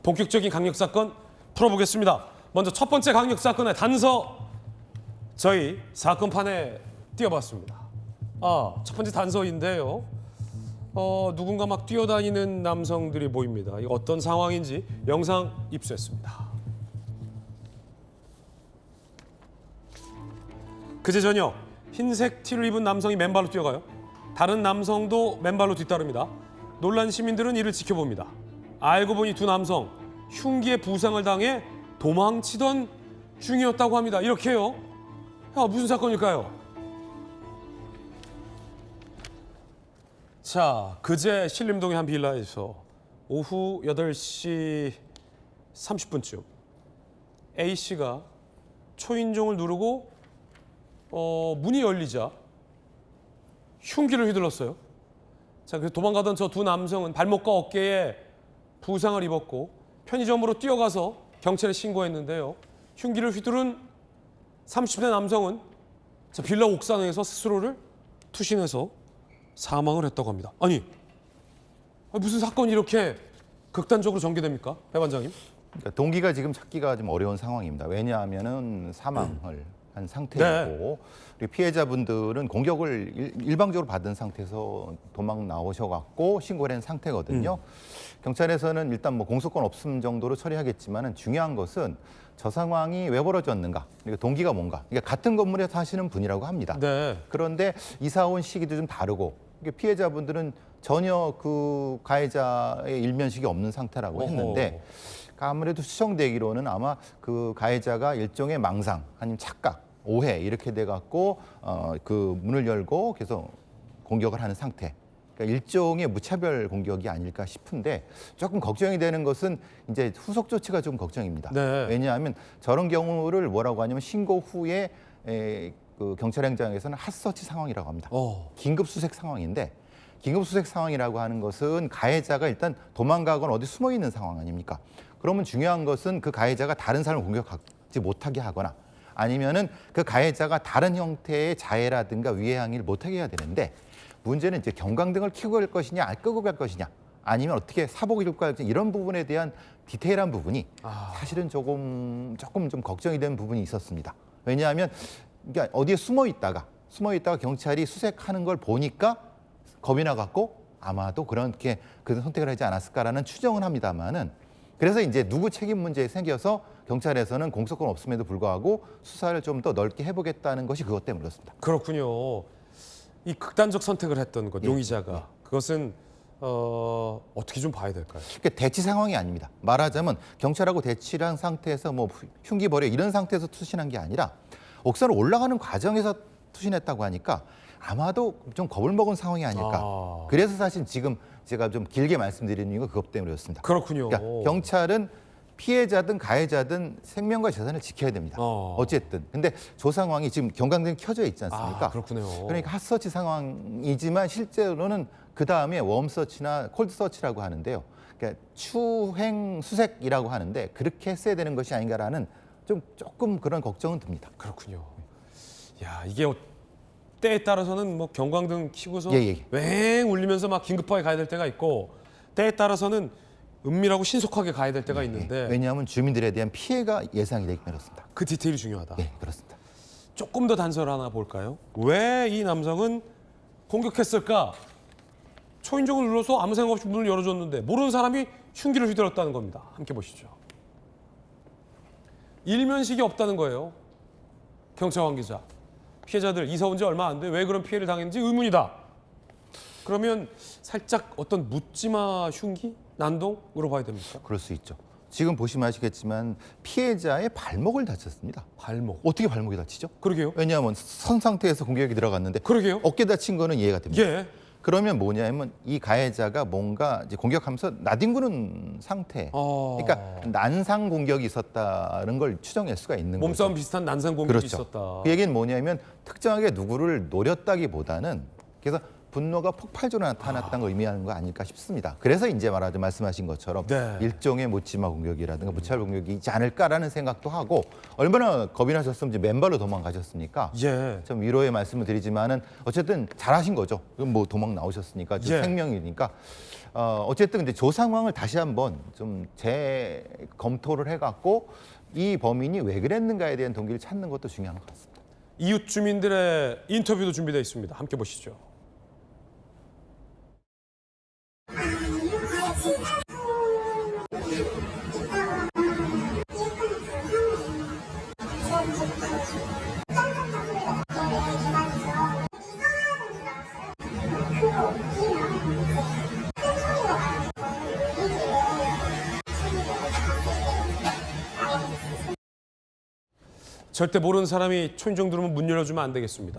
본격적인 강력 사건 풀어보겠습니다. 먼저 첫 번째 강력 사건의 단서 저희 사건판에 띄워봤습니다. 첫 번째 단서인데요. 누군가 막 뛰어다니는 남성들이 보입니다. 이거 어떤 상황인지 영상 입수했습니다. 그제 저녁 흰색 티를 입은 남성이 맨발로 뛰어가요. 다른 남성도 맨발로 뒤따릅니다. 놀란 시민들은 이를 지켜봅니다. 알고 보니 두 남성 흉기에 부상을 당해 도망치던 중이었다고 합니다. 이렇게요. 무슨 사건일까요? 자, 그제 신림동의 한 빌라에서 오후 8시 30분쯤 A씨가 초인종을 누르고 문이 열리자 흉기를 휘둘렀어요. 자, 그래서 도망가던 저 두 남성은 발목과 어깨에 부상을 입었고 편의점으로 뛰어가서 경찰에 신고했는데요. 흉기를 휘두른 30대 남성은 빌라 옥상에서 스스로를 투신해서 사망을 했다고 합니다. 아니, 무슨 사건이 이렇게 극단적으로 전개됩니까? 배 반장님? 그러니까 동기가 지금 찾기가 좀 어려운 상황입니다. 왜냐하면은 사망을 한 상태이고 그리고 피해자분들은 공격을 일방적으로 받은 상태에서 도망 나오셔갖고 신고를 한 상태거든요. 경찰에서는 일단 뭐 공소권 없음 정도로 처리하겠지만은 중요한 것은 저 상황이 왜 벌어졌는가, 그리고 동기가 뭔가. 그러니까 같은 건물에 사시는 분이라고 합니다. 네. 그런데 이사 온 시기도 좀 다르고 피해자분들은 전혀 그 가해자의 일면식이 없는 상태라고 했는데 아무래도 추정되기로는 아마 그 가해자가 일종의 망상 아니면 착각, 오해 이렇게 돼 갖고 그 문을 열고 계속 공격을 하는 상태. 그러니까 일종의 무차별 공격이 아닐까 싶은데 조금 걱정이 되는 것은 이제 후속 조치가 좀 걱정입니다. 네. 왜냐하면 저런 경우를 뭐라고 하냐면 신고 후에 그 경찰 행정에서는 핫서치 상황이라고 합니다. 긴급 수색 상황인데 긴급 수색 상황이라고 하는 것은 가해자가 일단 도망가거나 어디 숨어 있는 상황 아닙니까? 그러면 중요한 것은 그 가해자가 다른 사람을 공격하지 못하게 하거나 아니면은 그 가해자가 다른 형태의 자해라든가 위해 행위를 못하게 해야 되는데 문제는 이제 경광등을 켜고 갈 것이냐, 끄고 갈 것이냐, 아니면 어떻게 사복을 입고 갈지 이런 부분에 대한 디테일한 부분이 사실은 조금 좀 걱정이 되는 부분이 있었습니다. 왜냐하면 그러니까 어디에 숨어 있다가 경찰이 수색하는 걸 보니까 겁이 나갖고 아마도 그렇게 그 선택을 하지 않았을까라는 추정은 합니다만은 그래서 이제 누구 책임 문제에 생겨서 경찰에서는 공소권 없음에도 불구하고 수사를 좀 더 넓게 해보겠다는 것이 그것 때문에 그렇습니다. 그렇군요. 이 극단적 선택을 했던 것, 용의자가 그것은 어떻게 좀 봐야 될까요? 그러니까 대치 상황이 아닙니다. 말하자면 경찰하고 대치를 한 상태에서 뭐 흉기 버려 이런 상태에서 투신한 게 아니라 옥상을 올라가는 과정에서 투신했다고 하니까 아마도 좀 겁을 먹은 상황이 아닐까. 그래서 사실 지금 제가 좀 길게 말씀드리는 이유가 그것 때문이었습니다. 그렇군요. 그러니까 경찰은 피해자든 가해자든 생명과 재산을 지켜야 됩니다. 어쨌든. 근데 저 상황이 지금 경광등이 켜져 있지 않습니까? 그렇군요. 그러니까 핫서치 상황이지만 실제로는 그 다음에 웜서치나 콜드서치라고 하는데요. 그러니까 추행 수색이라고 하는데 그렇게 했어야 되는 것이 아닌가라는 조금 그런 걱정은 듭니다. 그렇군요. 야, 이게 때에 따라서는 뭐 경광등 켜고서 웽 울리면서 막 긴급하게 가야 될 때가 있고 때에 따라서는 은밀하고 신속하게 가야 될 때가 있는데 왜냐하면 주민들에 대한 피해가 예상이 되기 그렇습니다. 그 디테일이 중요하다. 네, 그렇습니다. 조금 더 단서를 하나 볼까요? 왜 이 남성은 공격했을까? 초인종을 눌러서 아무 생각 없이 문을 열어줬는데 모르는 사람이 흉기를 휘둘렀다는 겁니다. 함께 보시죠. 일면식이 없다는 거예요. 경찰 관계자. 피해자들 이사 온 지 얼마 안 돼. 왜 그런 피해를 당했는지 의문이다. 그러면 살짝 어떤 묻지마 흉기? 난동으로 봐야 됩니까? 그럴 수 있죠. 지금 보시면 아시겠지만 피해자의 발목을 다쳤습니다. 발목. 어떻게 발목이 다치죠? 그러게요. 왜냐하면 선 상태에서 공격이 들어갔는데 그러게요. 어깨 다친 거는 이해가 됩니다. 예. 그러면 뭐냐면 이 가해자가 뭔가 이제 공격하면서 나뒹구는 상태. 그러니까 난상 공격이 있었다는 걸 추정할 수가 있는 거죠. 몸싸움 비슷한 난상 공격이 그렇죠. 있었다. 그 얘기는 뭐냐면 특정하게 누구를 노렸다기보다는 그래서 분노가 폭발적으로 나타났다는 걸 의미하는 거 아닐까 싶습니다. 그래서 이제 말씀하신 것처럼 네. 일종의 묻지마 공격이라든가 무차별 공격이 있지 않을까라는 생각도 하고 얼마나 겁이 나셨으면 이제 맨발로 도망가셨습니까? 예. 좀 위로의 말씀을 드리지만은 어쨌든 잘하신 거죠. 뭐 도망 나오셨으니까 예. 생명이니까 어쨌든 근데 저 상황을 다시 한번 좀 재검토를 해갖고 이 범인이 왜 그랬는가에 대한 동기를 찾는 것도 중요한 것 같습니다. 이웃 주민들의 인터뷰도 준비되어 있습니다. 함께 보시죠. 절대 모르는 사람이 초인종 누르면 문 열어주면 안 되겠습니다.